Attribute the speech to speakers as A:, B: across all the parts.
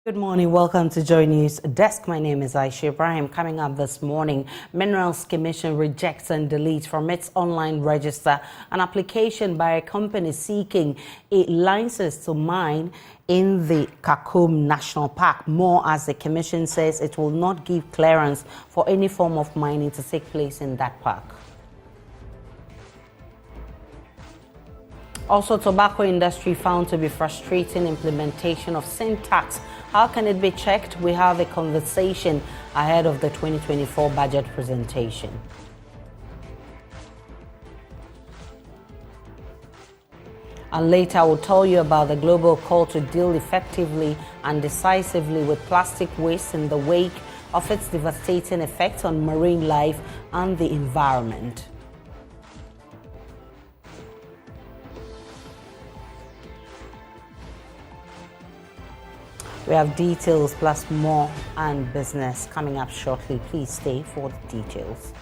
A: Good morning. Welcome to JoyNews Desk. My name is Aisha Ibrahim. Coming up this morning, Minerals Commission rejects and deletes from its online register an application by a company seeking a license to mine in the Kakum National Park. More, as the Commission says it will not give clearance for any form of mining to take place in that park. Also, tobacco industry found to be frustrating implementation of sin tax. How can it be checked? We have a conversation ahead of the 2024 budget presentation. And later, I will tell you about the global call to deal effectively and decisively with plastic waste in the wake of its devastating effects on marine life and the environment. We have details plus more and business coming up shortly. Please stay for the details.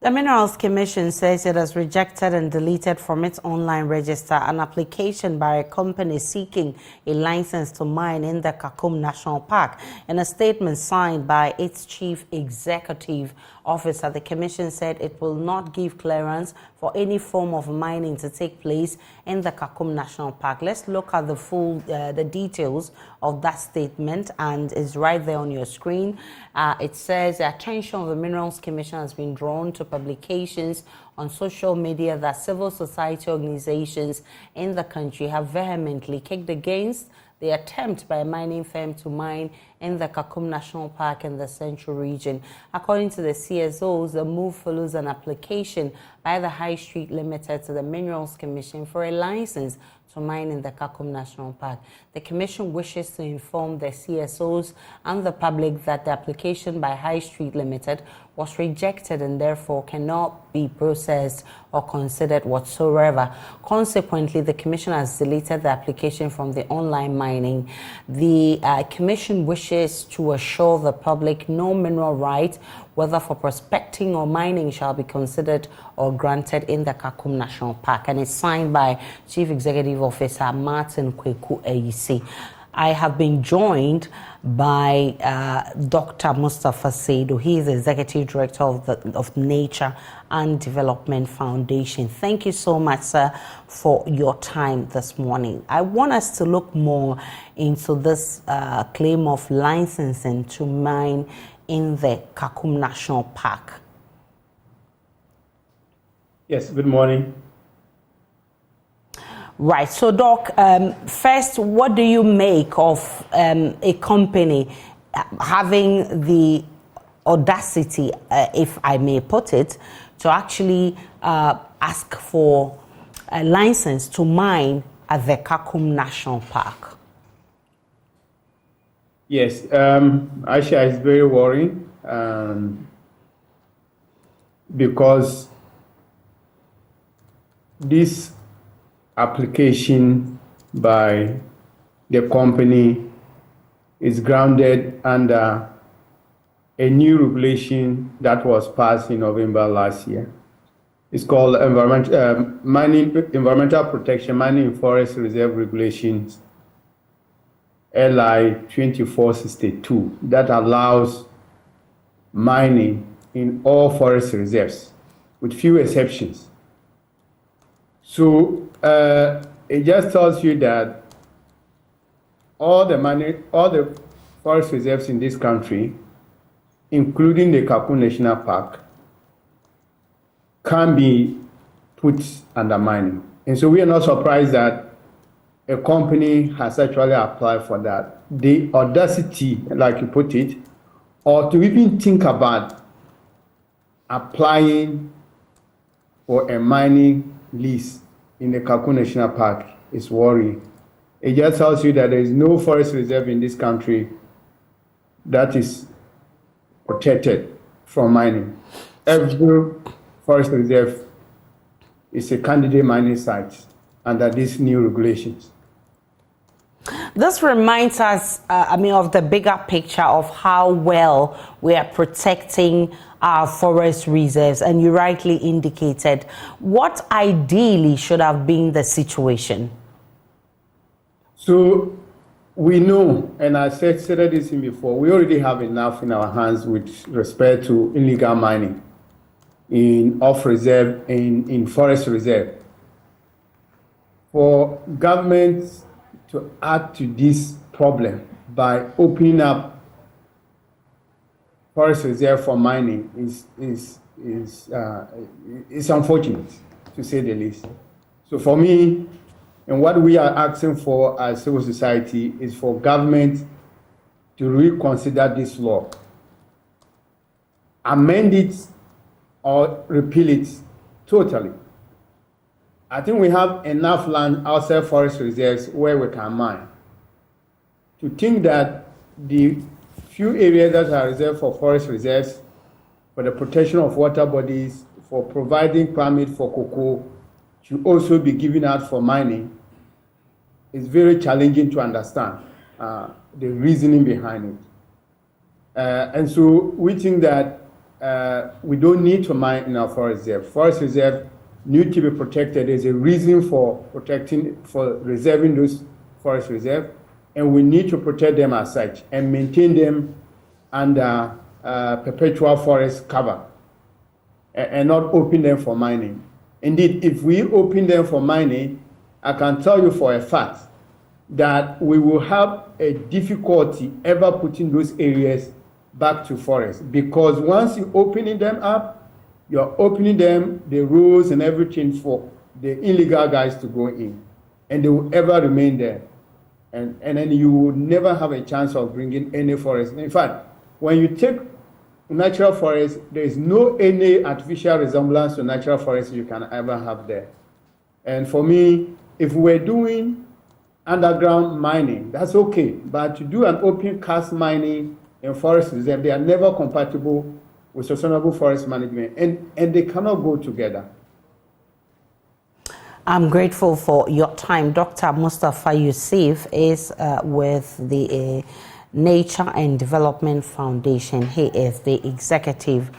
A: The Minerals Commission says it has rejected and deleted from its online register an application by a company seeking a license to mine in the Kakum National Park. In a statement signed by its chief executive officer, the Commission said it will not give clearance for any form of mining to take place in the Kakum National Park. Let's look at the details of that statement, and it's right there on your screen. It says the attention of the Minerals Commission has been drawn to publications on social media that civil society organizations in the country have vehemently kicked against the attempt by a mining firm to mine in the Kakum National Park in the Central Region. According to the CSOs, the move follows an application by the High Street Limited to the Minerals Commission for a license to mine in the Kakum National Park. The Commission wishes to inform the CSOs and the public that the application by High Street Limited was rejected and therefore cannot be processed or considered whatsoever. Consequently, the Commission has deleted the application from the online mining. The Commission wishes to assure the public no mineral right, whether for prospecting or mining, shall be considered or granted in the Kakum National Park. And it's signed by Chief Executive Officer Martin Kweku Eyisi. I have been joined by Dr. Mustafa Saidu. He is the Executive Director of Nature and Development Foundation. Thank you so much, sir, for your time this morning. I want us to look more into this claim of licensing to mine in the Kakum National Park.
B: Yes, good morning.
A: Right. So, Doc, first, what do you make of a company having the audacity, if I may put it, to actually ask for a license to mine at the Kakum National Park?
B: Yes, Aisha, is very worrying because this application by the company is grounded under a new regulation that was passed in November last year. It's called Environmental Protection Mining in Forest Reserve Regulations, LI 2462, that allows mining in all forest reserves with few exceptions. So it just tells you that all the forest reserves in this country, including the Kakum National Park, can be put under mining. And so we are not surprised that a company has actually applied for that. The audacity, like you put it, or to even think about applying for a mining lease in the Kakum National Park is worrying. It just tells you that there is no forest reserve in this country that is protected from mining. Every forest reserve is a candidate mining site under these new regulations.
A: This reminds us, of the bigger picture of how well we are protecting our forest reserves. And you rightly indicated what ideally should have been the situation.
B: So we know, and I said this in before, we already have enough in our hands with respect to illegal mining in off-reserve, in forest reserve. For governments to add to this problem by opening up forest reserve for mining is unfortunate, to say the least. So for me, and what we are asking for as civil society is for government to reconsider this law, amend it or repeal it totally. I think we have enough land outside forest reserves where we can mine. To think that the few areas that are reserved for forest reserves, for the protection of water bodies, for providing permit for cocoa, should also be given out for mining is very challenging to understand the reasoning behind it. And so we think that we don't need to mine in our forest reserve. Forest reserve need to be protected. There's a reason for reserving those forest reserves, and we need to protect them as such and maintain them under perpetual forest cover and not open them for mining. Indeed, if we open them for mining, I can tell you for a fact that we will have a difficulty ever putting those areas back to forest, because once you're opening them up, you're opening them, the rules and everything for the illegal guys to go in, and they will ever remain there. And then you will never have a chance of bringing any forest. In fact, when you take natural forest, there is no any artificial resemblance to natural forest you can ever have there. And for me, if we're doing underground mining, that's okay. But to do an open cast mining in forest reserve, they are never compatible with sustainable forest management, and they cannot go together.
A: I'm grateful for your time. Dr. Mustafa Yusuf is with the Nature and Development Foundation. He is the executive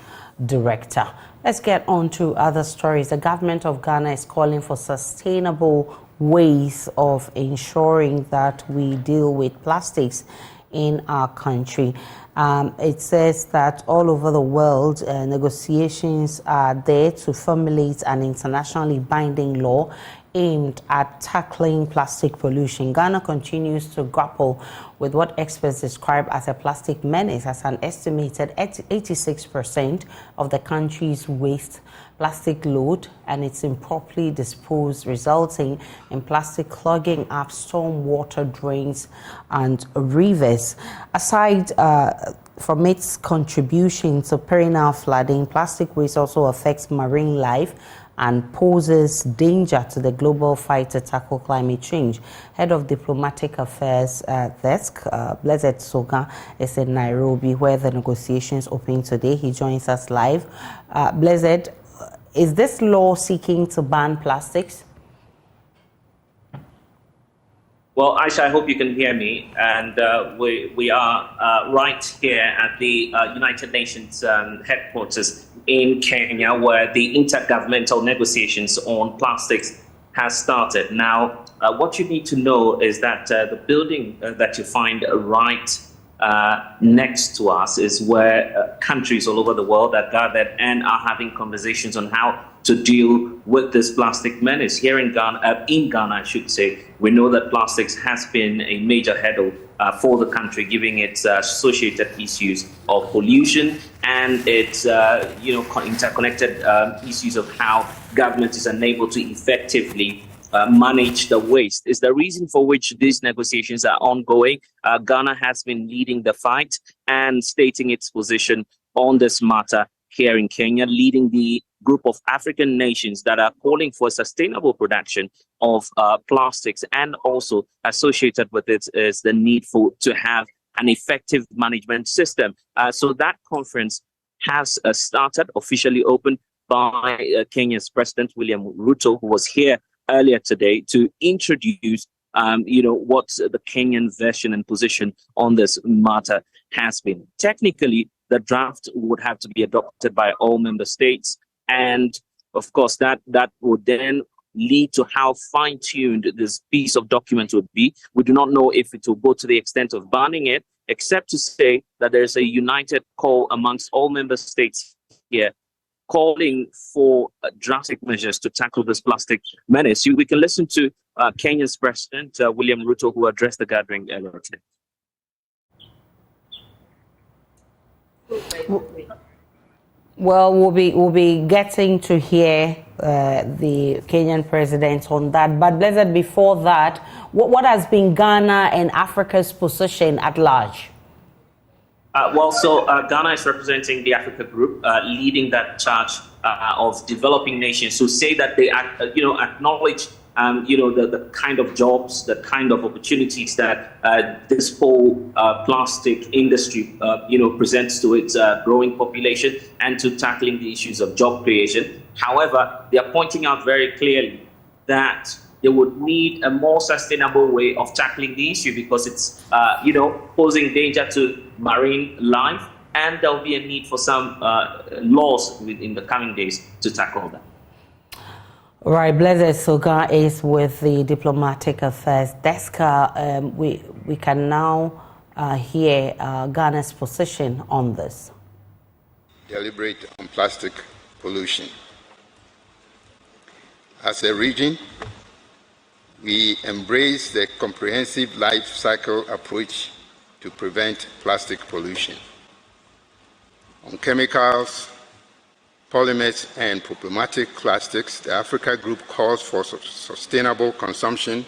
A: director. Let's get on to other stories. The government of Ghana is calling for sustainable ways of ensuring that we deal with plastics in our country. It says that all over the world, negotiations are there to formulate an internationally binding law aimed at tackling plastic pollution. Ghana continues to grapple with what experts describe as a plastic menace, as an estimated 86% of the country's waste plastic load, and it's improperly disposed, resulting in plastic clogging up storm water drains and rivers. Aside from its contribution to perennial flooding, plastic waste also affects marine life and poses danger to the global fight to tackle climate change. Head of Diplomatic Affairs Desk, Blessed Soga, is in Nairobi, where the negotiations open today. He joins us live. Blessed, is this law seeking to ban plastics?
C: Well, Aisha, I hope you can hear me. And we are right here at the United Nations headquarters in Kenya, where the intergovernmental negotiations on plastics has started. Now, what you need to know is that the building that you find right next to us is where countries all over the world are gathered and are having conversations on how to deal with this plastic menace. Here in Ghana, I should say, we know that plastics has been a major hurdle for the country, giving its associated issues of pollution and its interconnected issues of how government is unable to effectively manage the waste. Is the reason for which these negotiations are ongoing. Ghana has been leading the fight and stating its position on this matter here in Kenya, leading the group of African nations that are calling for sustainable production of plastics, and also associated with it is the need to have an effective management system. So that conference has started, officially opened by Kenya's President William Ruto, who was here earlier today to introduce what the Kenyan version and position on this matter has been. Technically, the draft would have to be adopted by all member states, and of course, that would then lead to how fine-tuned this piece of document would be. We do not know if it will go to the extent of banning it, except to say that there's a united call amongst all member states here calling for drastic measures to tackle this plastic menace. We can listen to Kenya's President, William Ruto, who addressed the gathering earlier today.
A: Well, we'll be getting to hear the Kenyan president on that. But Blessed, before that, what has been Ghana and Africa's position at large?
C: Ghana is representing the Africa Group, leading that charge of developing nations who say that they, acknowledge, the kind of jobs, the kind of opportunities that this whole plastic industry, presents to its growing population and to tackling the issues of job creation. However, they are pointing out very clearly that they would need a more sustainable way of tackling the issue because it's, posing danger to marine life, and there'll be a need for some laws in the coming days to tackle that.
A: Right, Blessed Soga is with the Diplomatic Affairs Desk. We can now hear Ghana's position on this.
D: Deliberate on plastic pollution. As a region, we embrace the comprehensive life cycle approach to prevent plastic pollution. On chemicals, polymers, and problematic plastics, the Africa Group calls for sustainable consumption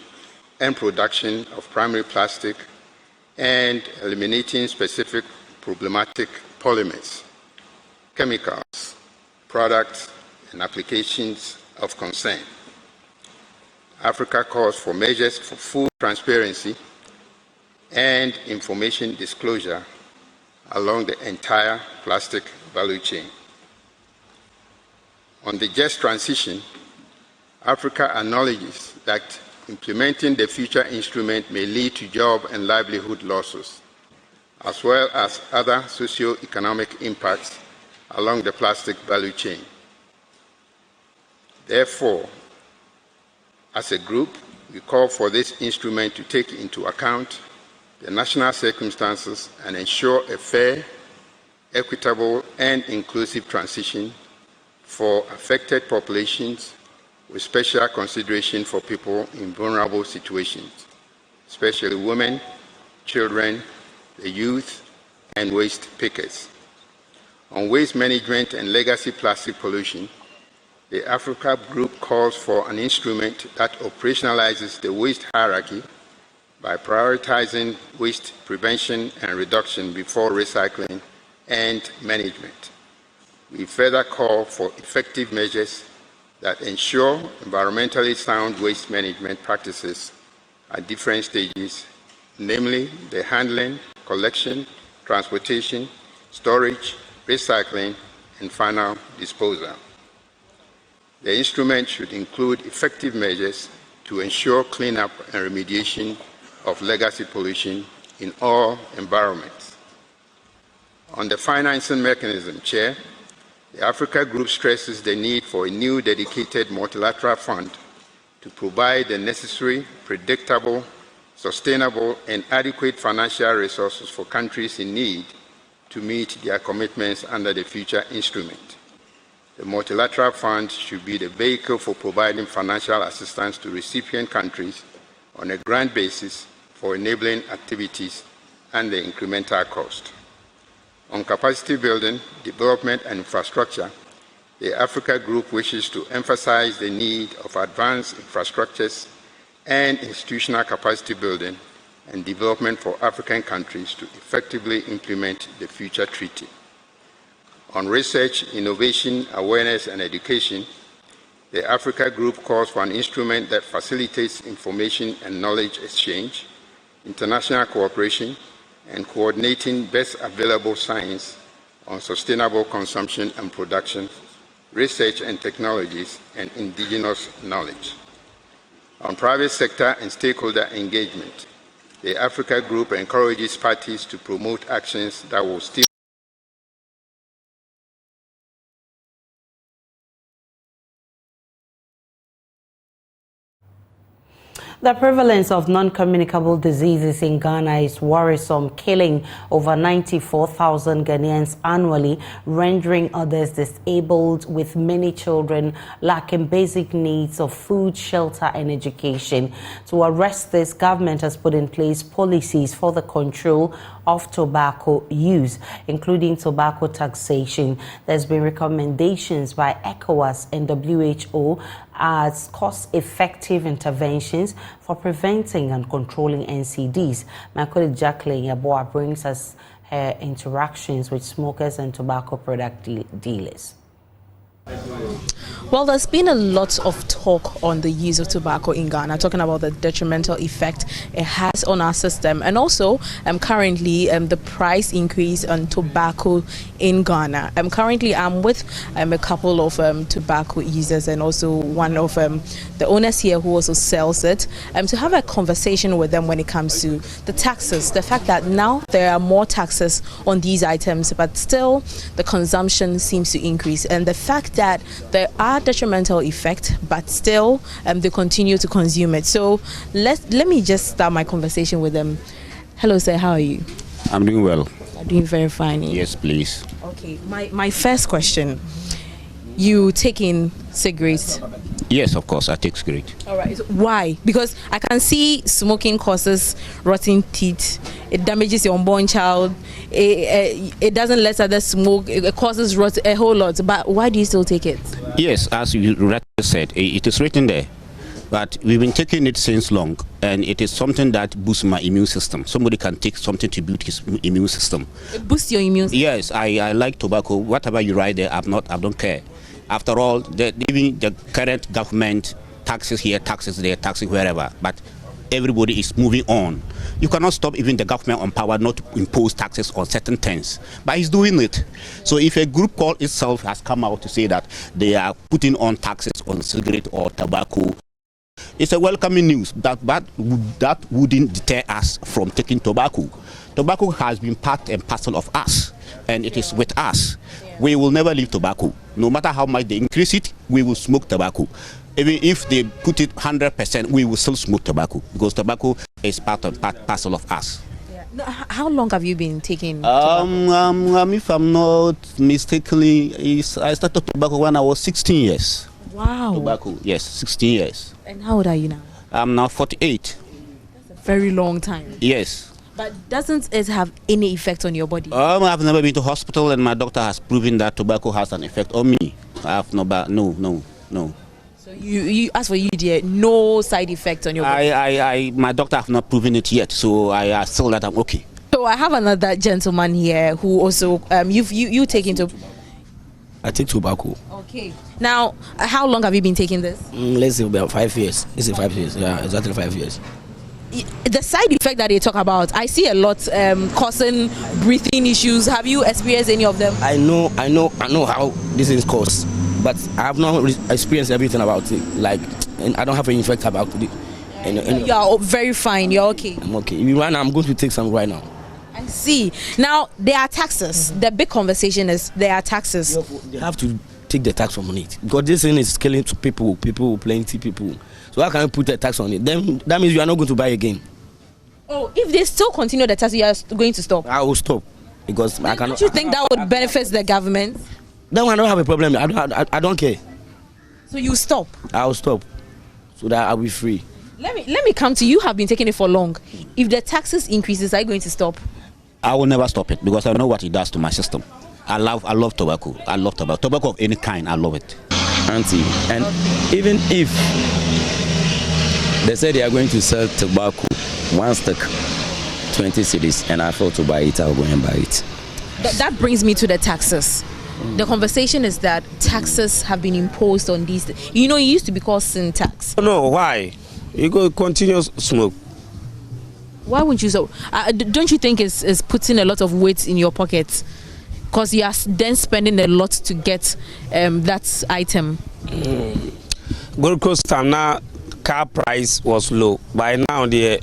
D: and production of primary plastic and eliminating specific problematic polymers, chemicals, products, and applications of concern. Africa calls for measures for full transparency and information disclosure along the entire plastic value chain. On the just transition, Africa acknowledges that implementing the future instrument may lead to job and livelihood losses, as well as other socio-economic impacts along the plastic value chain. Therefore, as a group, we call for this instrument to take into account the national circumstances and ensure a fair, equitable, and inclusive transition for affected populations with special consideration for people in vulnerable situations, especially women, children, the youth, and waste pickers. On waste management and legacy plastic pollution, the Africa Group calls for an instrument that operationalizes the waste hierarchy by prioritizing waste prevention and reduction before recycling and management. We further call for effective measures that ensure environmentally sound waste management practices at different stages, namely the handling, collection, transportation, storage, recycling, and final disposal. The instrument should include effective measures to ensure cleanup and remediation of legacy pollution in all environments. On the financing mechanism, Chair, the Africa Group stresses the need for a new dedicated multilateral fund to provide the necessary, predictable, sustainable, and adequate financial resources for countries in need to meet their commitments under the future instrument. The multilateral fund should be the vehicle for providing financial assistance to recipient countries on a grant basis for enabling activities and the incremental cost. On capacity building, development, and infrastructure, the Africa Group wishes to emphasize the need of advanced infrastructures and institutional capacity building and development for African countries to effectively implement the future treaty. On research, innovation, awareness, and education, the Africa Group calls for an instrument that facilitates information and knowledge exchange, international cooperation, and coordinating best available science on sustainable consumption and production, research and technologies, and indigenous knowledge. On private sector and stakeholder engagement, the Africa Group encourages parties to promote actions that will stimulate
A: The prevalence of non-communicable diseases in Ghana is worrisome, killing over 94,000 Ghanaians annually, rendering others disabled, with many children lacking basic needs of food, shelter and education. To arrest this, government has put in place policies for the control of tobacco use, including tobacco taxation. There's been recommendations by ECOWAS and WHO as cost-effective interventions for preventing and controlling NCDs. My colleague Jacqueline Yaboa brings us her interactions with smokers and tobacco product dealers.
E: Well, there's been a lot of talk on the use of tobacco in Ghana, talking about the detrimental effect it has on our system, and also currently the price increase on tobacco in Ghana. Currently I'm with a couple of tobacco users and also one of the owners here who also sells it, to have a conversation with them when it comes to the taxes, the fact that now there are more taxes on these items, but still the consumption seems to increase, and the fact that there are detrimental effects, but still they continue to consume it. So let me just start my conversation with them. Hello sir, how are you?
F: I'm doing well.
E: I'm doing very fine.
F: Yes, please.
E: Okay, my first question, you taking cigarettes?
F: Yes, of course, I take cigarette.
E: All right, so why? Because I can see smoking causes rotten teeth, it damages your unborn child, it doesn't let others smoke, it causes rot a whole lot, but why do you still take it?
F: Yes, as you rightly said, it is written there. But we've been taking it since long, and it is something that boosts my immune system. Somebody can take something to build his immune system.
E: It boosts your immune system?
F: Yes, I like tobacco. Whatever you write there, I don't care. After all, even the current government taxes here, taxes there, taxes wherever, but everybody is moving on. You cannot stop even the government on power not to impose taxes on certain things, but he's doing it. So if a group called itself has come out to say that they are putting on taxes on cigarette or tobacco, it's a welcoming news. That wouldn't deter us from taking tobacco. Tobacco has been part and parcel of us, and it is with us. We will never leave tobacco. No matter how much they increase it, we will smoke tobacco. Even if they put it 100%, we will still smoke tobacco, because tobacco is part and parcel of us.
E: Yeah. No, how long have you been taking tobacco?
F: If I'm not mistakenly, I started tobacco when I was 16 years.
E: Wow.
F: Tobacco, yes, 16 years.
E: And how old are you now?
F: I'm now 48.
E: That's a very long time.
F: Yes.
E: But doesn't it have any effect on your body?
F: I've never been to hospital, and my doctor has proven that tobacco has an effect on me. I have no.
E: So you as for you, dear, no side effect on your body?
F: My doctor have not proven it yet, so I feel that I'm okay.
E: So I have another gentleman here who also you take into.
G: I take tobacco.
E: Okay. Now, how long have you been taking this?
G: Let's say about 5 years. This is 5 years. Yeah, exactly 5 years.
E: The side effect that they talk about, I see a lot causing breathing issues. Have you experienced any of them?
G: I know how this is caused, but I have not experienced everything about it. Like, and I don't have any effect about it. And
E: you are very fine. You're okay.
G: I'm okay. Right now, I'm going to take some right now.
E: I see. Now there are taxes. The big conversation is there are taxes.
G: They have to take the tax from it, because this thing is killing people, plenty people. So how can you put a tax on it? Then that means you are not going to buy again. Oh,
E: if they still continue the tax, you are going to stop?
G: I will stop, because I cannot.
E: Don't you think that would benefit the government?
G: Then I don't have a problem. I don't care.
E: So you stop?
G: I will stop, so that I'll be free.
E: Let me come to you. Have been taking it for long. If the taxes increases, are you going to stop?
F: I will never stop it, because I know what it does to my system. I love tobacco. I love tobacco. Tobacco of any kind, I love it.
H: Auntie, and even if they say they are going to sell tobacco, one stick, 20 cedis, and I fail to buy it, I'll go and buy it.
E: That brings me to the taxes. The conversation is that taxes have been imposed on these. You know, it used to be called sin tax.
H: No, why? You go continue smoke.
E: Why wouldn't you? So, don't you think it's putting a lot of weight in your pocket? Because you are then spending a lot to get that item.
H: Gold Coast time now,
I: car price was low. By now, the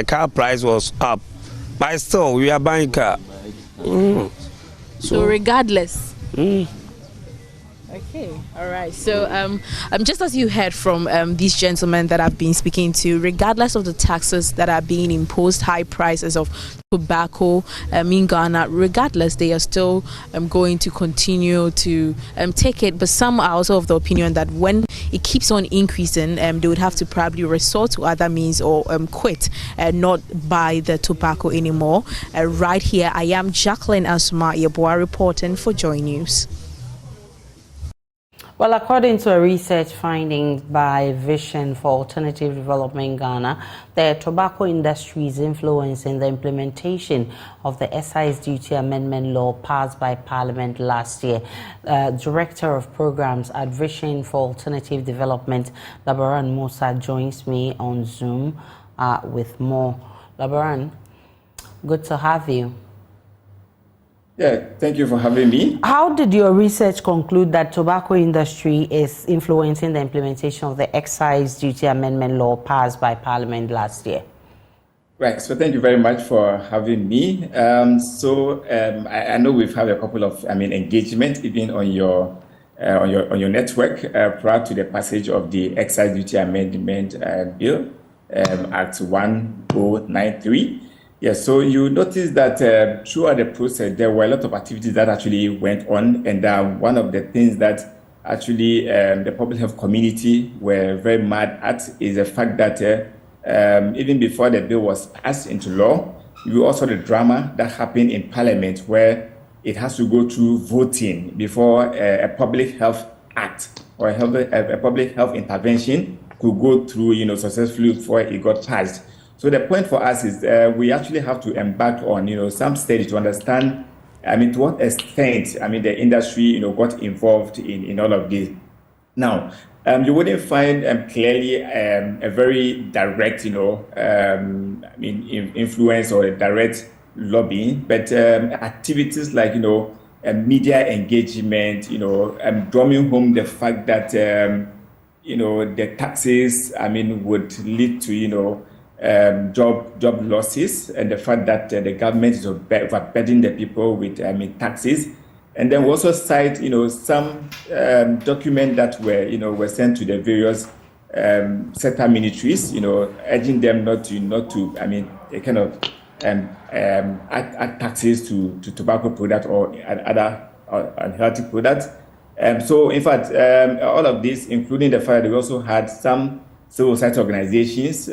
I: car price was up. But still, we are buying car.
E: So regardless. Okay, all right. So, just as you heard from these gentlemen that I've been speaking to, regardless of the taxes that are being imposed, high prices of tobacco in Ghana, regardless, they are still going to continue to take it. But some are also of the opinion that when it keeps on increasing, they would have to probably resort to other means or quit and not buy the tobacco anymore. Right here, I am Jacqueline Asuma Yeboah reporting for Joy News.
A: Well, according to a research finding by Vision for Alternative Development Ghana, the tobacco industry's influence in the implementation of the excise duty amendment law passed by Parliament last year. Director of Programs at Vision for Alternative Development, Labaran Musa, joins me on Zoom with more. Labaran, good to have you.
J: Yeah, thank you for having me.
A: How did your research conclude that tobacco industry is influencing the implementation of the excise duty amendment law passed by Parliament last year?
J: Right, so thank you very much for having me. I know we've had a couple of engagement even on your network prior to the passage of the excise duty amendment bill, Act 1093. Yes, so you notice that throughout the process, there were a lot of activities that actually went on. And one of the things that actually the public health community were very mad at is the fact that even before the bill was passed into law, you also the drama that happened in Parliament where it has to go through voting before a public health act or a public health intervention could go through, successfully before it got passed. So the point for us is we actually have to embark on, some study to understand, to what extent, the industry, got involved in all of this. Now, you wouldn't find clearly a very direct, influence or a direct lobbying, but activities like, media engagement, drumming home the fact that, the taxes, would lead to, job losses, and the fact that the government is overburdening the people with taxes. And then we also cite some documents that were sent to the various sector ministries, urging them not to kind of add taxes to tobacco products or other unhealthy products. So in fact, all of this, including the fact that we also had some civil society organizations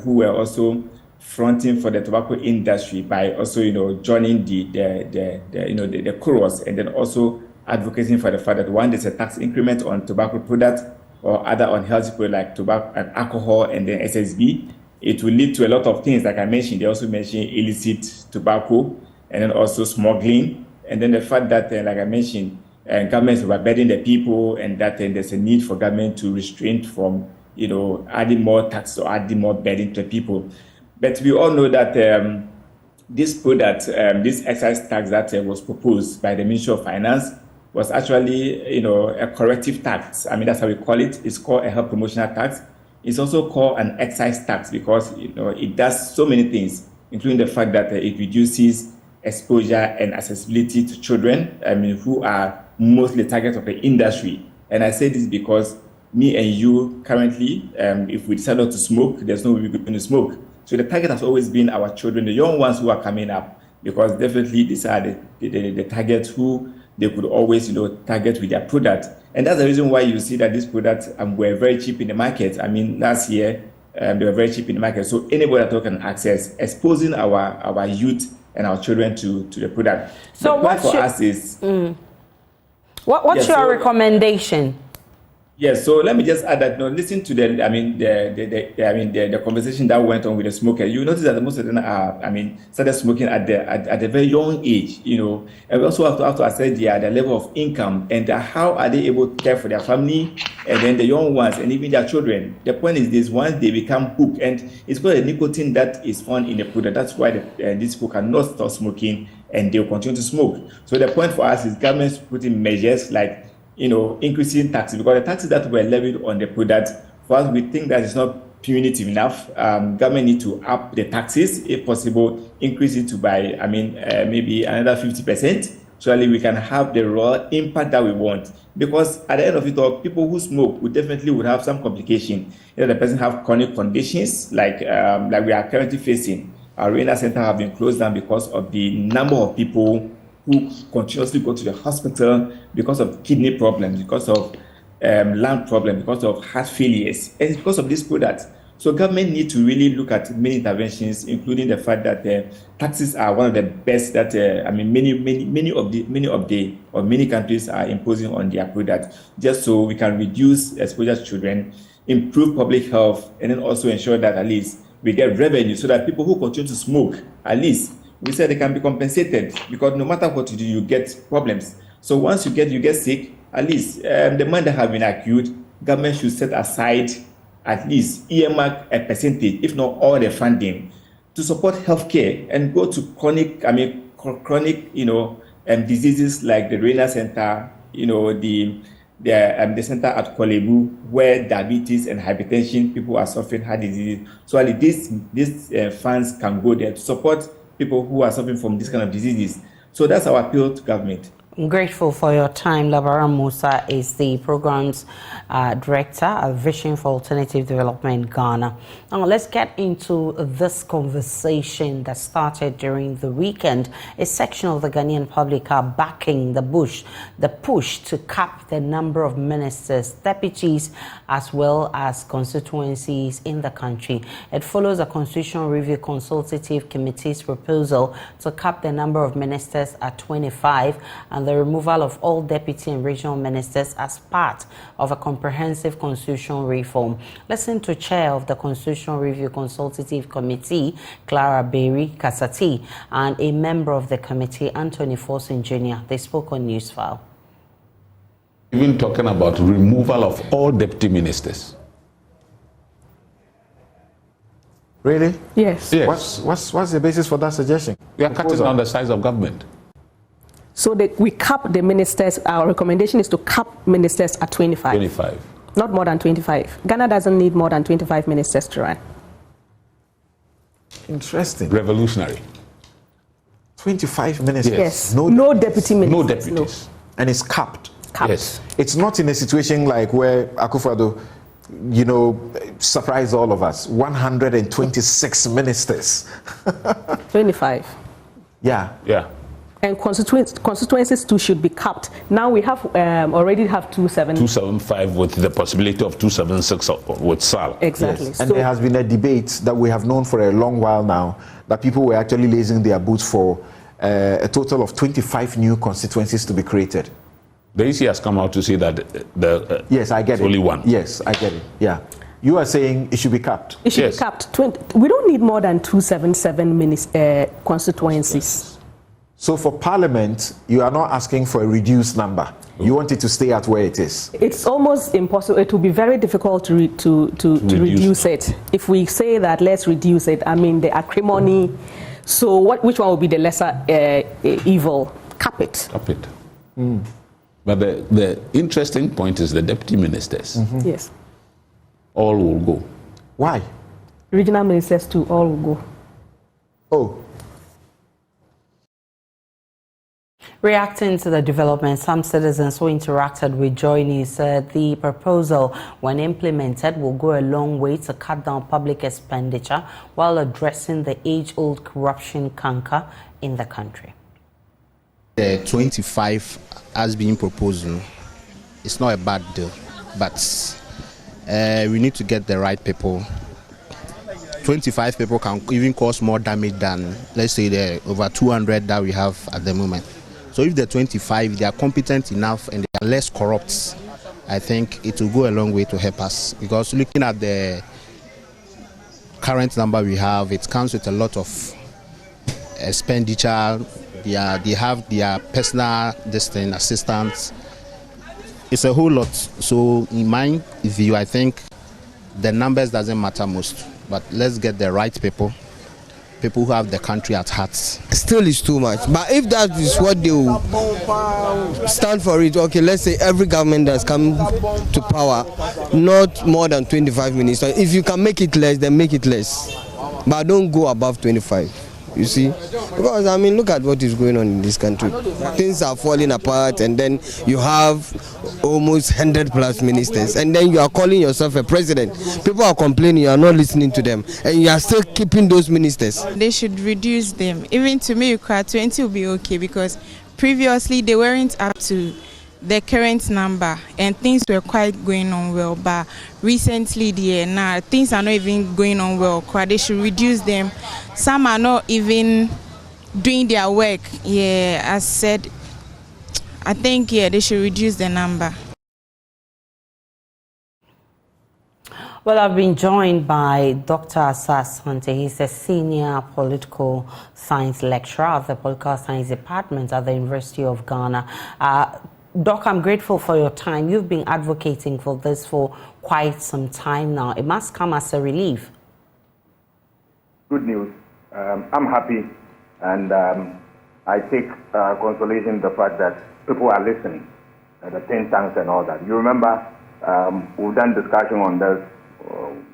J: who were also fronting for the tobacco industry by also, joining the chorus, and then also advocating for the fact that one, there's a tax increment on tobacco products or other unhealthy products like tobacco and alcohol, and then SSB. It will lead to a lot of things, like I mentioned. They also mentioned illicit tobacco, and then also smuggling, and then the fact that, like I mentioned, governments are overburdening the people, and that there's a need for government to restrain from adding more tax or adding more burden to people. But we all know that this product, this excise tax that was proposed by the Ministry of Finance was actually, a corrective tax. That's how we call it. It's called a health promotional tax. It's also called an excise tax because, it does so many things, including the fact that it reduces exposure and accessibility to children, who are mostly the target of the industry. And I say this because me and you currently, if we decide not to smoke, there's no way we're going to smoke. So the target has always been our children, the young ones who are coming up, because definitely these are the targets who they could always, target with their product. And that's the reason why you see that these products were very cheap in the market. Last year, they were very cheap in the market. So anybody that can access, exposing our youth and our children to the product.
A: So
J: the point for us is...
A: What's your recommendation?
J: Yes, so let me just add that. Listen to the conversation that went on with the smoker. You notice that most of them are, started smoking at a very young age. And we also have to assess their level of income and how are they able to care for their family and then the young ones and even their children. The point is this: once they become hooked, and it's called a nicotine that is found in the product. That's why these people cannot stop smoking and they'll continue to smoke. So the point for us is governments putting measures like increasing taxes, because the taxes that were levied on the product For us, we think that it's not punitive enough. Government need to up the taxes, if possible, increase it to by, maybe another 50%. So that we can have the raw impact that we want. Because at the end of it all, people who smoke would have some complication. The person have chronic conditions like we are currently facing. Our renal center have been closed down because of the number of people who continuously go to the hospital because of kidney problems, because of lung problems, because of heart failures, and because of this product. So government need to really look at many interventions, including the fact that taxes are one of the best that many countries are imposing on their product, just so we can reduce exposure to children, improve public health, and then also ensure that at least we get revenue so that people who continue to smoke, at least we said they can be compensated, because no matter what you do, you get problems. So once you get sick, at least the money that have been accrued, government should set aside at least earmark a percentage, if not all the funding, to support healthcare and go to chronic diseases like the renal center, the center at Kolebu, where diabetes and hypertension, people are suffering heart disease. So at least these funds can go there to support people who are suffering from this kind of diseases. So that's our appeal to government.
A: I'm grateful for your time. Labaran Musa is the program's director at Vision for Alternative Development Ghana. Now let's get into this conversation that started during the weekend. A section of the Ghanaian public are backing the push to cap the number of ministers, deputies, as well as constituencies in the country. It follows a Constitutional Review Consultative Committee's proposal to cap the number of ministers at 25 and the removal of all deputy and regional ministers as part of a comprehensive constitutional reform. Listen to Chair of the Constitutional Review Consultative Committee, Clara Berry Kasati, and a member of the committee, Anthony Forson Jr. They spoke on Newsfile.
K: Even talking about removal of all deputy ministers.
L: Really?
E: Yes.
L: What's the basis for that suggestion?
K: We are cutting down the size of government.
M: So we cap the ministers. Our recommendation is to cap ministers at 25.
K: 25.
M: Not more than 25. Ghana doesn't need more than 25 ministers to run.
L: Interesting.
K: Revolutionary.
L: 25 ministers.
M: Yes. No deputy ministers.
K: No deputies.
L: No. And it's capped.
K: Yes.
L: It's not in a situation like where Akufo-Addo, surprised all of us. 126 ministers.
M: 25.
L: Yeah.
M: And constituencies too should be capped. Now we have already have
K: 275 with the possibility of 276 with SAL.
M: Exactly.
L: Yes. And there has been a debate that we have known for a long while now that people were actually lacing their boots for a total of 25 new constituencies to be created.
K: The EC has come out to say that
L: yes, I get it.
K: Only one.
L: Yes, I get it. Yeah. You are saying it should be capped.
M: It should be capped. We don't need more than 277 constituencies.
L: So for Parliament, you are not asking for a reduced number. You want it to stay at where it is.
M: It's almost impossible. It will be very difficult to reduce it. If we say that let's reduce it, the acrimony. So which one will be the lesser evil? Cap it.
K: Cap it. But the interesting point is the deputy ministers.
M: Yes.
K: All will go.
L: Why?
M: Regional ministers too, all will go.
L: Oh.
A: Reacting to the development, some citizens who interacted with JoyNews said the proposal, when implemented, will go a long way to cut down public expenditure while addressing the age-old corruption canker in the country.
N: The 25 as being proposed, it's not a bad deal, but we need to get the right people. 25 people can even cause more damage than, let's say, the over 200 that we have at the moment. So if the 25, they are competent enough and they are less corrupt, I think it will go a long way to help us. Because looking at the current number we have, it comes with a lot of expenditure. They have their personal assistants. It's a whole lot. So in my view, I think the numbers doesn't matter most. But let's get the right people people who have the country at heart.
O: Still is too much. But if that is what they will stand for it, okay, let's say every government that's come to power, not more than 25 ministers. If you can make it less, then make it less. But don't go above 25. You see, because I mean, look at what is going on in this country. Things are falling apart, and then you have almost 100+ ministers, and then you are calling yourself a president. People are complaining, you are not listening to them, and you are still keeping those ministers.
P: They should reduce them. Even to me, 20 will be okay, because previously they weren't up to the current number, and things were quite going on well. But recently, now things are not even going on well. They should reduce them. Some are not even doing their work. Yeah, as said, I think they should reduce the number.
A: Well, I've been joined by Dr. Asas Hunter. He's a senior political science lecturer at the Political Science Department at the University of Ghana. Doc, I'm grateful for your time. You've been advocating for this for quite some time now. It must come as a relief.
Q: Good news. I'm happy, and I take consolation in the fact that people are listening, the think tanks and all that. You remember, we've done discussion on this,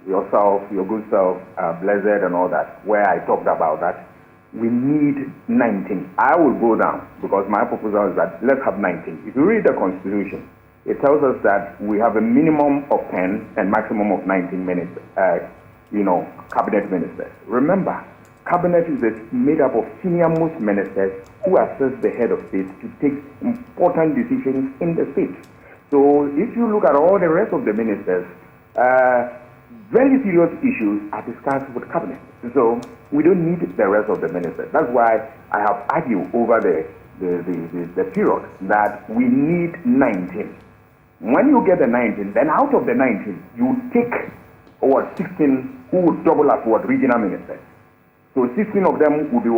Q: yourself, your good self, Blessed and all that, where I talked about that. We need 19. I will go down because my proposal is that let's have 19. If you read the Constitution, it tells us that we have a minimum of 10 and maximum of 19 minutes, cabinet ministers. Remember, cabinet is made up of senior-most ministers who assist the head of state to take important decisions in the state. So if you look at all the rest of the ministers, very serious issues are discussed with cabinet. So we don't need the rest of the ministers. That's why I have argued over the period that we need 19. When you get the 19, then out of the 19, you take 16 who would double as regional ministers. So 16 of them will be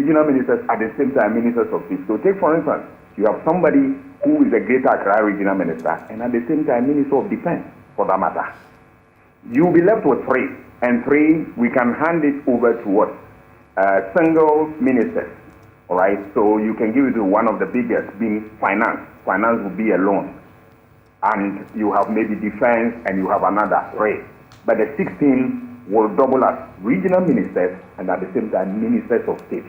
Q: regional ministers at the same time ministers of peace. So take for instance, you have somebody who is a Greater Accra regional minister and at the same time minister of defense for that matter. You'll be left with 3, and 3 we can hand it over to single ministers. All right, so you can give it to one of the biggest, being finance. Finance will be a loan, and you have maybe defense, and you have another 3. But the 16 will double as regional ministers and at the same time ministers of state.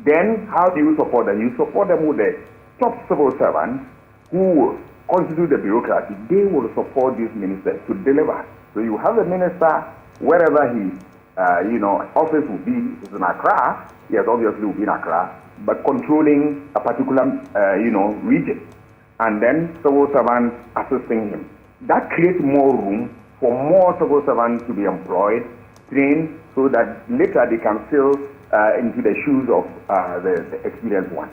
Q: Then how do you support them? You support them with the top civil servants who will constitute the bureaucracy. They will support these ministers to deliver. So you have a minister wherever his office will be. Is in Accra. Yes, obviously will be in Accra, but controlling a particular region, and then civil servants assisting him. That creates more room for more civil servants to be employed, trained, so that later they can fill into the shoes of the experienced one.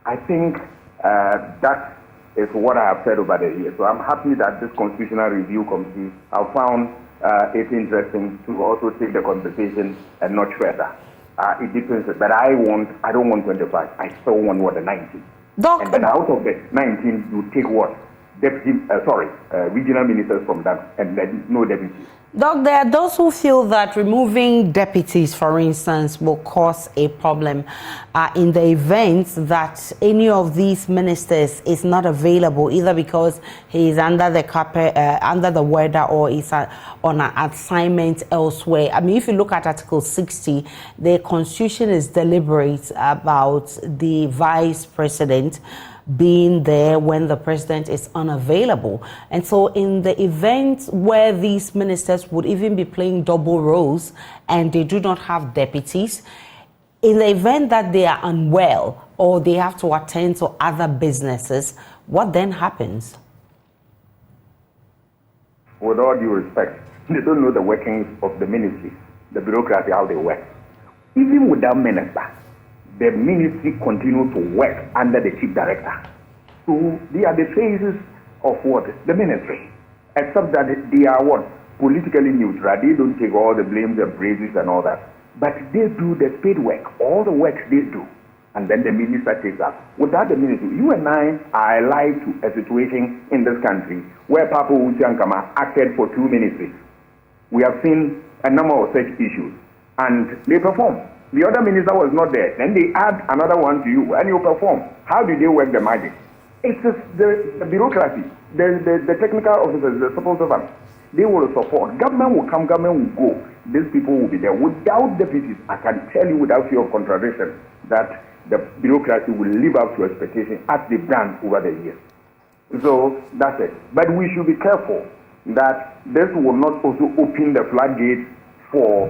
Q: I think that is what I have said over the years. So I'm happy that this Constitutional Review Committee have found it interesting to also take the conversation and not further. It depends, but I don't want 25. I still want the 19.
A: Doc,
Q: and then out of the 19, you take regional ministers from that, and then no deputies.
A: Doc, there are those who feel that removing deputies, for instance, will cause a problem in the event that any of these ministers is not available, either because he is under the carpet, under the weather, or is on an assignment elsewhere. I mean, if you look at Article 60, the Constitution is deliberate about the vice president being there when the president is unavailable. And so in the event where these ministers would even be playing double roles and they do not have deputies, in the event that they are unwell or they have to attend to other businesses, what then happens?
Q: With all due respect, they don't know the workings of the ministry, the bureaucracy, how they work. Even without minister, the ministry continues to work under the chief director. So they are the faces of the ministry, except that they are politically neutral. They don't take all the blames and praises and all that. But they do the paid work, all the work they do. And then the minister takes up. Without the ministry, you and I are alive to a situation in this country where Papa Uchiankama acted for 2 ministries. We have seen a number of such issues, and they perform. The other minister was not there. Then they add another one to you, and you perform. How do they work the magic? It's just the bureaucracy, the technical officers, the support servants. They will support. Government will come, government will go. These people will be there. Without deputies, I can tell you without fear of contradiction that the bureaucracy will live up to expectation as they've done over the years. So that's it. But we should be careful that this will not also open the floodgates for,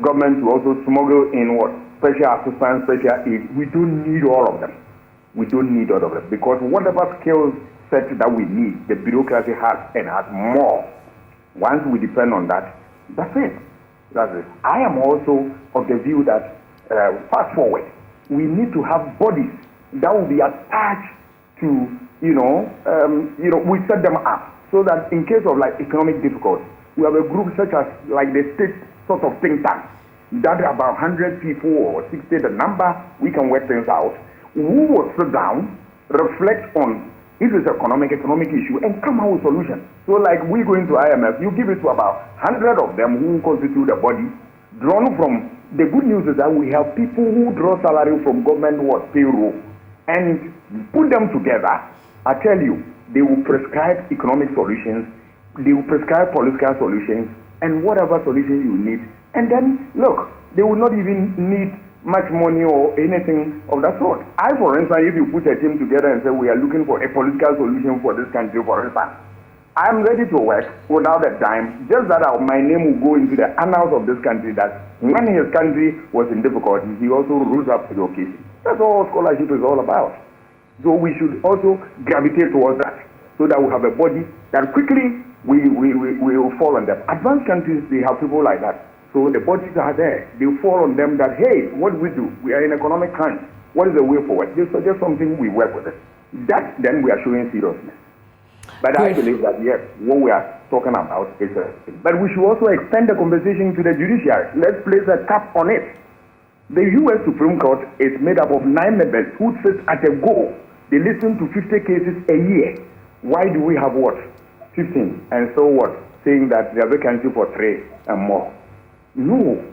Q: government to also smuggle in what? Special assistance, special aid. We don't need all of them. We don't need all of them. Because whatever skills set that we need, the bureaucracy has and has more. Once we depend on that, that's it. That's it. I am also of the view that, fast forward, we need to have bodies that will be attached to, we set them up so that in case of like economic difficulty, we have a group such as like the state sort of think tank that about 100 people or 60, the number, we can work things out. Who will sit down, reflect on if it's an economic issue and come out with solutions. So like we go into IMF, you give it to about 100 of them who constitute the body, drawn from, the good news is that we have people who draw salary from government payroll and put them together. I tell you, they will prescribe economic solutions, they will prescribe political solutions, and whatever solution you need. And then, look, they will not even need much money or anything of that sort. For instance, if you put a team together and say we are looking for a political solution for this country, for instance, I am ready to work without a dime, just that my name will go into the annals of this country that when his country was in difficulty, he also rose up to the occasion. That's all scholarship is all about. So we should also gravitate towards that so that we have a body that quickly we will fall on them. Advanced countries, they have people like that. So the bodies are there. They fall on them that, hey, what do we do? We are in economic crunch. What is the way forward? They suggest something, we work with it. That, then we are showing seriousness. But I believe that, yes, what we are talking about is but we should also extend the conversation to the judiciary. Let's place a cap on it. The U.S. Supreme Court is made up of 9 members who sit at a go. They listen to 50 cases a year. Why do we have what? 15. And so what? Saying that there are vacancy for 3 and more. No,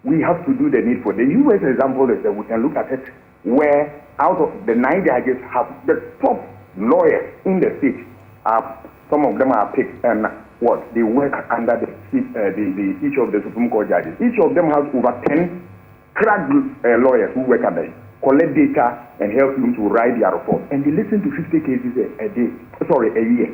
Q: we have to do the needful. The U.S. example is that we can look at it where out of the 9 judges have the top lawyers in the state. Some of them are picked and they work under each of the Supreme Court judges. Each of them has over 10 crack lawyers who work under it, collect data and help them to write their report. And they listen to 50 cases a year.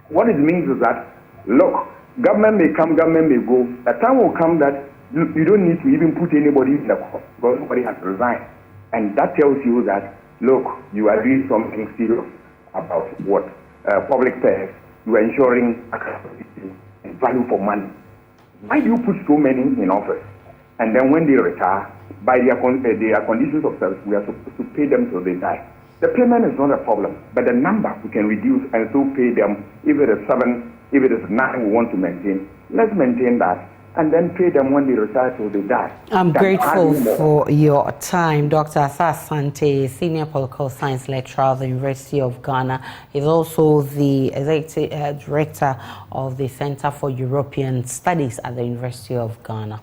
Q: What it means is that, look, government may come, government may go. A time will come that you don't need to even put anybody in the court because nobody has resigned. And that tells you that, look, you are doing something serious about what? Public affairs. You are ensuring accountability and value for money. Why do you put so many in office? And then when they retire, by their conditions of service, we are supposed to pay them till they die. The payment is not a problem, but the number we can reduce and still pay them. If it is 7, if it is 9, we want to maintain. Let's maintain that and then pay them when they retire till they die.
A: I'm grateful for your time. Dr. Asante, Senior Political Science Lecturer at the University of Ghana, is also the Executive Director of the Center for European Studies at the University of Ghana.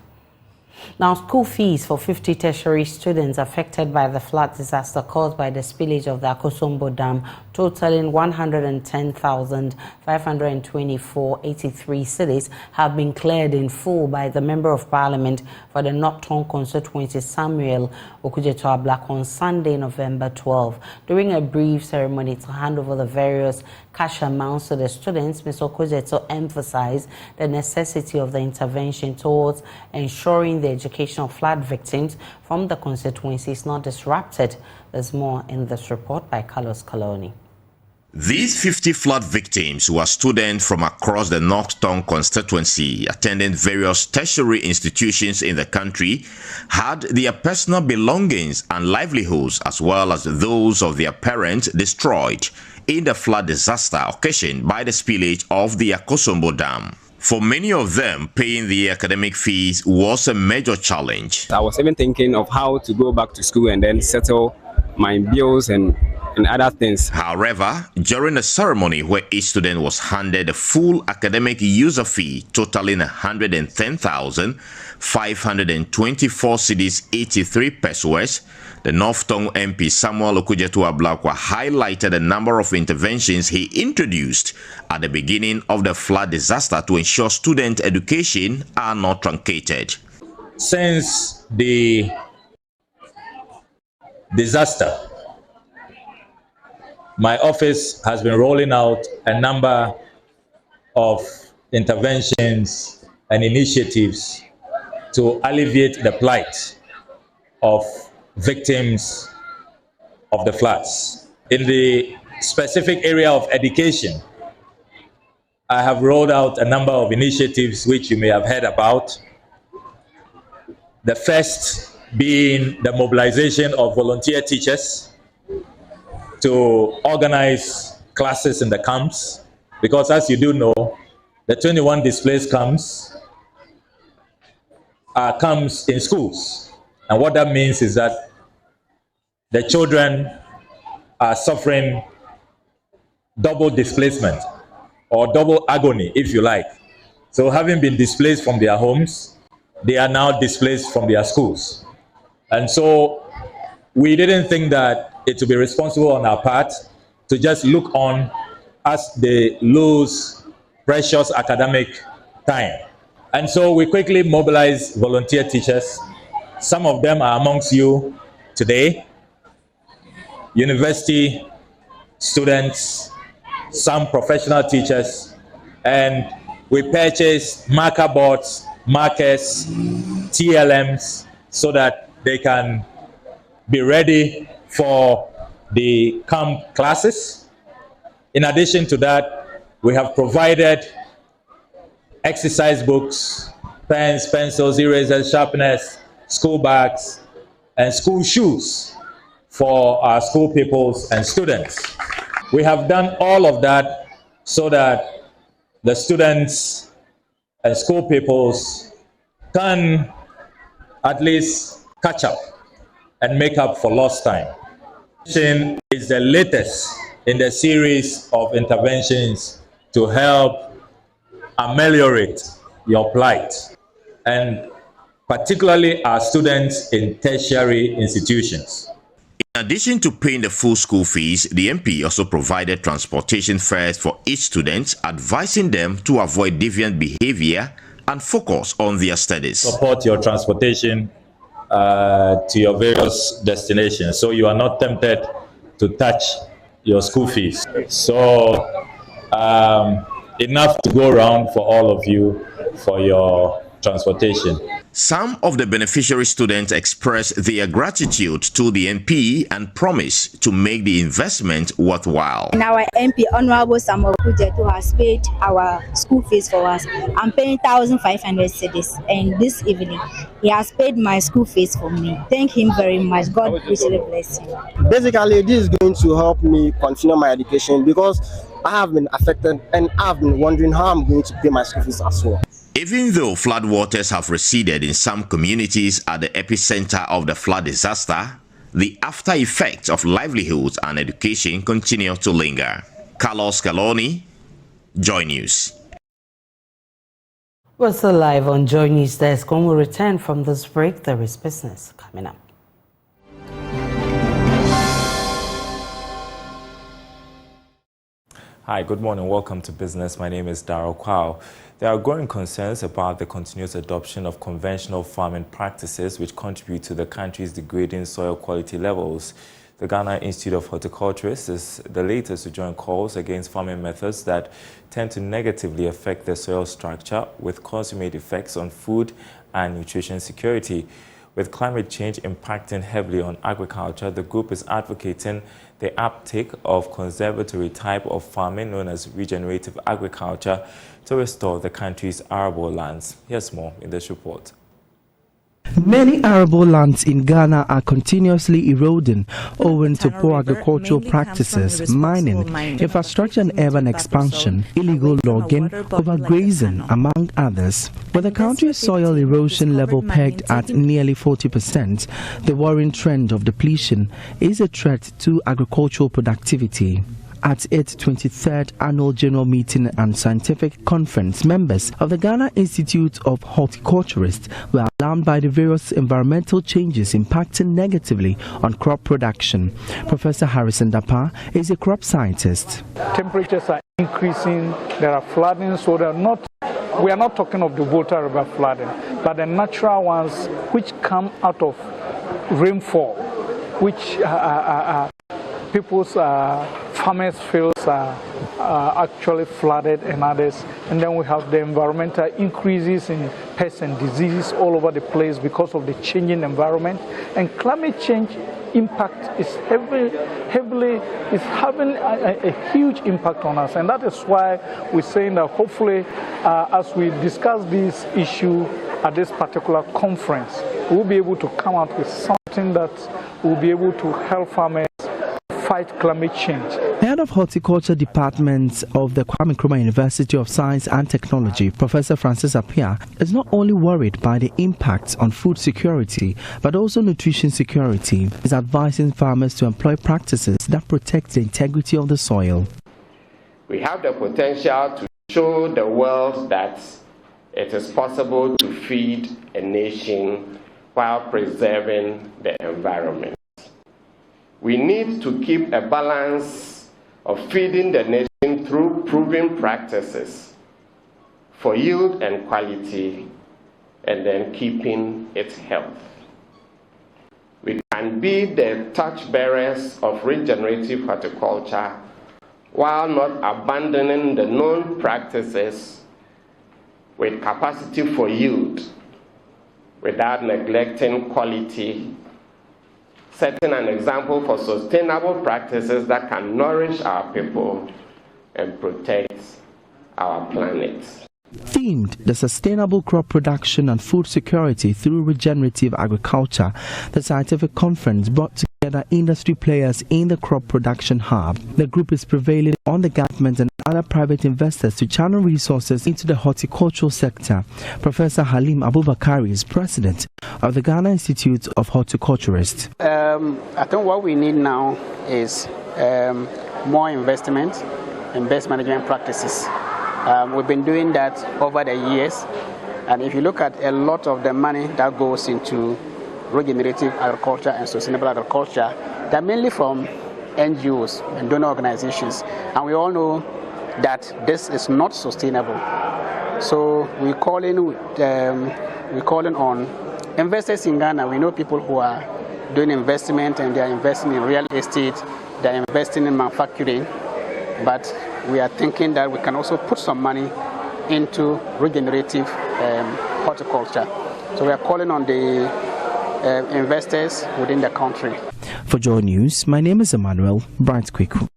A: Now, school fees for 50 tertiary students affected by the flood disaster caused by the spillage of the Akosombo Dam, totaling 110,524.83 cedis, have been cleared in full by the Member of Parliament for the North Tongue constituency, Samuel Okujeto-Ablak, on Sunday, November 12. During a brief ceremony to hand over the various cash amounts to the students, Mr. Okujeto emphasized the necessity of the intervention towards ensuring the education of flood victims from the constituency is not disrupted. There's more in this report by Carlos Coloni.
R: These 50 flood victims were students from across the North Tongue constituency attending various tertiary institutions in the country, had their personal belongings and livelihoods as well as those of their parents destroyed in the flood disaster occasioned by the spillage of the Akosombo Dam. For many of them, paying the academic fees was a major challenge.
S: I was even thinking of how to go back to school and then settle my bills and and other things.
R: However, during the ceremony where each student was handed a full academic user fee totaling 110,524 cedis 83 pesos, the North Tongue MP Samuel Okudzeto-Ablakwa highlighted a number of interventions he introduced at the beginning of the flood disaster to ensure student education are not truncated.
T: Since the disaster, my office has been rolling out a number of interventions and initiatives to alleviate the plight of victims of the floods. In the specific area of education, I have rolled out a number of initiatives which you may have heard about. The first being the mobilization of volunteer teachers to organize classes in the camps, because as you do know, the 21 displaced camps are camps in schools. And what that means is that the children are suffering double displacement or double agony, if you like. So having been displaced from their homes, they are now displaced from their schools. And so we didn't think that it would be responsible on our part to just look on as they lose precious academic time. And so we quickly mobilized volunteer teachers. Some of them are amongst you today, university students, some professional teachers, and we purchased marker boards, markers, TLMs, so that they can be ready for the camp classes. In addition to that, we have provided exercise books, pens, pencils, erasers, sharpeners, school bags, and school shoes for our school pupils and students. We have done all of that so that the students and school pupils can at least catch up and make up for lost time. This is the latest in the series of interventions to help ameliorate your plight, and particularly our students in tertiary institutions.
R: In addition to paying the full school fees, the MP also provided transportation fares for each student, advising them to avoid deviant behavior and focus on their studies.
T: Support your transportation to your various destinations, so you are not tempted to touch your school fees. So enough to go around for all of you for your transportation.
R: Some of the beneficiary students expressed their gratitude to the MP and promised to make the investment worthwhile.
U: And our MP, Honorable Samuel Okudzeto, has paid our school fees for us. I'm paying 1,500 cedis, and this evening he has paid my school fees for me. Thank him very much. God richly bless him.
V: Basically, this is going to help me continue my education because I have been affected and I've been wondering how I'm going to pay my school fees as well.
R: Even though floodwaters have receded in some communities at the epicenter of the flood disaster, the after effects of livelihoods and education continue to linger. Carlos Caloni, JoyNews.
A: We're still live on JoyNews Desk. When we return from this break, there is business coming up.
W: Hi, good morning. Welcome to Business. My name is Darryl Kwao. There are growing concerns about the continuous adoption of conventional farming practices which contribute to the country's degrading soil quality levels. The Ghana Institute of Horticulturists is the latest to join calls against farming methods that tend to negatively affect the soil structure with consummate effects on food and nutrition security. With climate change impacting heavily on agriculture, the group is advocating the uptake of conservatory type of farming known as regenerative agriculture to restore the country's arable lands. Here's more in this report.
B: Many arable lands in Ghana are continuously eroding owing to poor agricultural practices, mining, infrastructure and urban expansion, illegal logging, overgrazing, among others. With the country's soil erosion level pegged at nearly 40%, the worrying trend of depletion is a threat to agricultural productivity. At its 23rd Annual General Meeting and Scientific Conference, members of the Ghana Institute of Horticulturists were alarmed by the various environmental changes impacting negatively on crop production. Professor Harrison Dapa is a crop scientist.
C: Temperatures are increasing, there are flooding, so we are not talking of the Volta River flooding, but the natural ones which come out of rainfall, which people's farmers' fields are actually flooded and others. And then we have the environmental increases in pests and diseases all over the place because of the changing environment. And climate change impact is having a huge impact on us. And that is why we're saying that hopefully as we discuss this issue at this particular conference, we'll be able to come out with something that will be able to help farmers fight climate change.
B: Head of Horticulture Department of the Kwame Nkrumah University of Science and Technology, Professor Francis Appiah, is not only worried by the impact on food security, but also nutrition security. He is advising farmers to employ practices that protect the integrity of the soil.
S: We have the potential to show the world that it is possible to feed a nation while preserving the environment. We need to keep a balance of feeding the nation through proven practices for yield and quality, and then keeping its health. We can be the torchbearers of regenerative horticulture while not abandoning the known practices with capacity for yield without neglecting quality, setting an example for sustainable practices that can nourish our people and protect our planet.
B: Themed the sustainable crop production and food security through regenerative agriculture, the scientific conference brought together industry players in the crop production hub. The group is prevailing on the government and other private investors to channel resources into the horticultural sector. Professor Halim Abubakari is president of the Ghana Institute of Horticulturists.
X: I think what we need now is more investment in best management practices. We've been doing that over the years, and if you look at a lot of the money that goes into regenerative agriculture and sustainable agriculture, they're mainly from NGOs and donor organizations, and we all know that this is not sustainable. So we're calling on investors in Ghana. We know people who are doing investment, and they are investing in real estate, they are investing in manufacturing, but we are thinking that we can also put some money into regenerative horticulture. So we are calling on the investors within the country.
B: For JoyNews, my name is Emmanuel Bright-Kweku.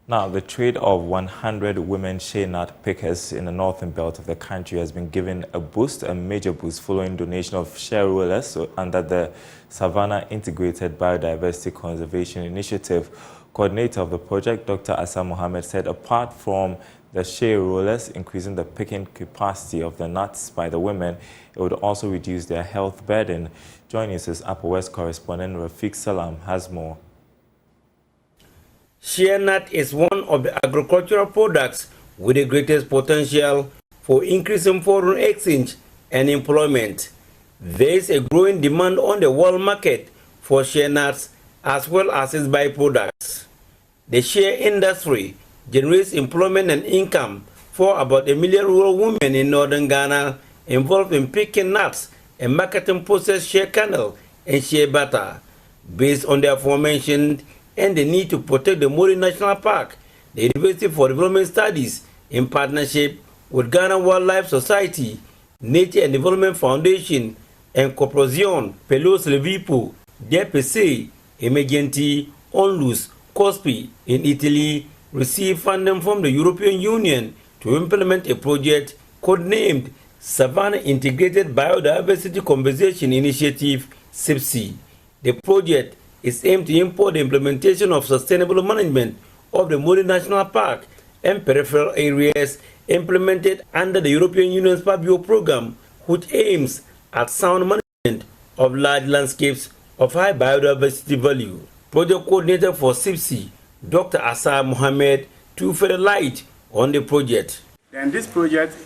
W: Now, the trade of 100 women shea nut pickers in the northern belt of the country has been given a major boost following donation of shea rollers under the Savannah Integrated Biodiversity Conservation Initiative. Coordinator of the project, Dr. Asa Mohammed, said apart from the shea rollers increasing the picking capacity of the nuts by the women, it would also reduce their health burden. JoyNews' Upper West correspondent Rafiq Salam has more.
Y: Shea nut is one of the agricultural products with the greatest potential for increasing foreign exchange and employment. There is a growing demand on the world market for shea nuts as well as its byproducts. The shea industry generates employment and income for about 1 million rural women in northern Ghana involved in picking nuts and marketing processed shea kernel and shea butter. Based on the aforementioned and the need to protect the Mori National Park, the University for Development Studies, in partnership with Ghana Wildlife Society, Nature and Development Foundation, and Corporazione per lo Sviluppo DPC, Emergenti, Onlus, COSPI in Italy, received funding from the European Union to implement a project codenamed Savannah Integrated Biodiversity Conservation Initiative, SIPC. The project is aimed to import the implementation of sustainable management of the Mole National Park and peripheral areas implemented under the European Union's Pabio program, which aims at sound management of large landscapes of high biodiversity value. Project coordinator for SIPC, Dr. Asar Mohammed, to shed light on the project.
D: And this project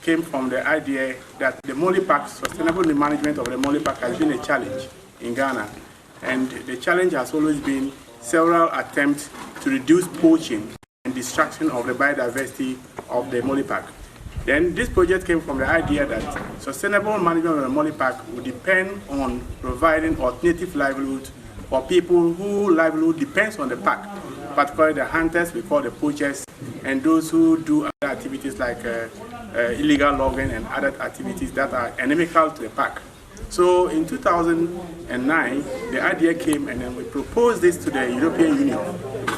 D: came from the idea that the Mole Park, sustainable management of the Mole Park has been a challenge in Ghana. And the challenge has always been several attempts to reduce poaching and destruction of the biodiversity of the Mole Park. Then this project came from the idea that sustainable management of the Mole Park would depend on providing alternative livelihood for people whose livelihood depends on the park, particularly the hunters, we call the poachers, and those who do other activities like illegal logging and other activities that are inimical to the park. So in 2009, the idea came and then we proposed this to the European Union.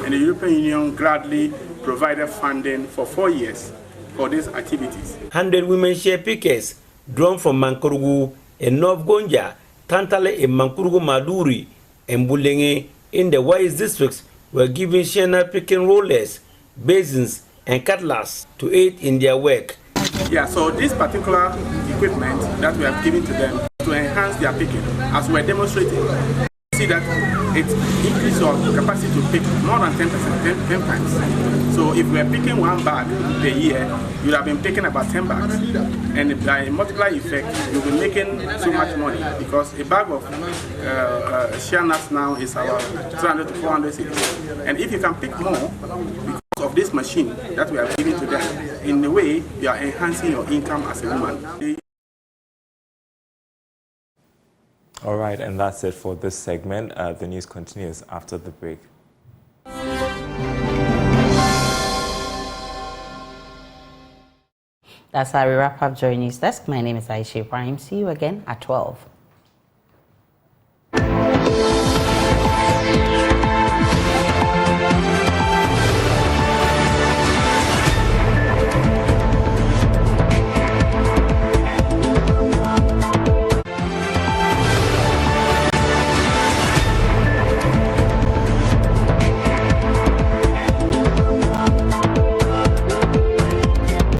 D: And the European Union gladly provided funding for 4 years for these activities.
Y: 100 women share pickers drawn from Mankurugu and North Gonja, Tantale in Mankurugu Maduri and Bulenge in the Wise districts were given shena picking rollers, basins and cutlass to aid in their work.
D: Yeah, so this particular equipment that we have given to them to enhance their picking, as we're demonstrating, see that it increases our capacity to pick more than 10%, 10 times. So if we're picking 1 bag per year, you'll have been picking about 10 bags. And by multiplier effect, you'll be making so much money because a bag of shea nuts now is about 300 to 400 cedis. And if you can pick more, because of this machine that we are giving to them, in a way, you are enhancing your income as a woman.
W: All right, and that's it for this segment. The news continues after the break.
A: That's how we wrap up JoyNews Desk. My name is Aisha Ibrahim. See you again at 12.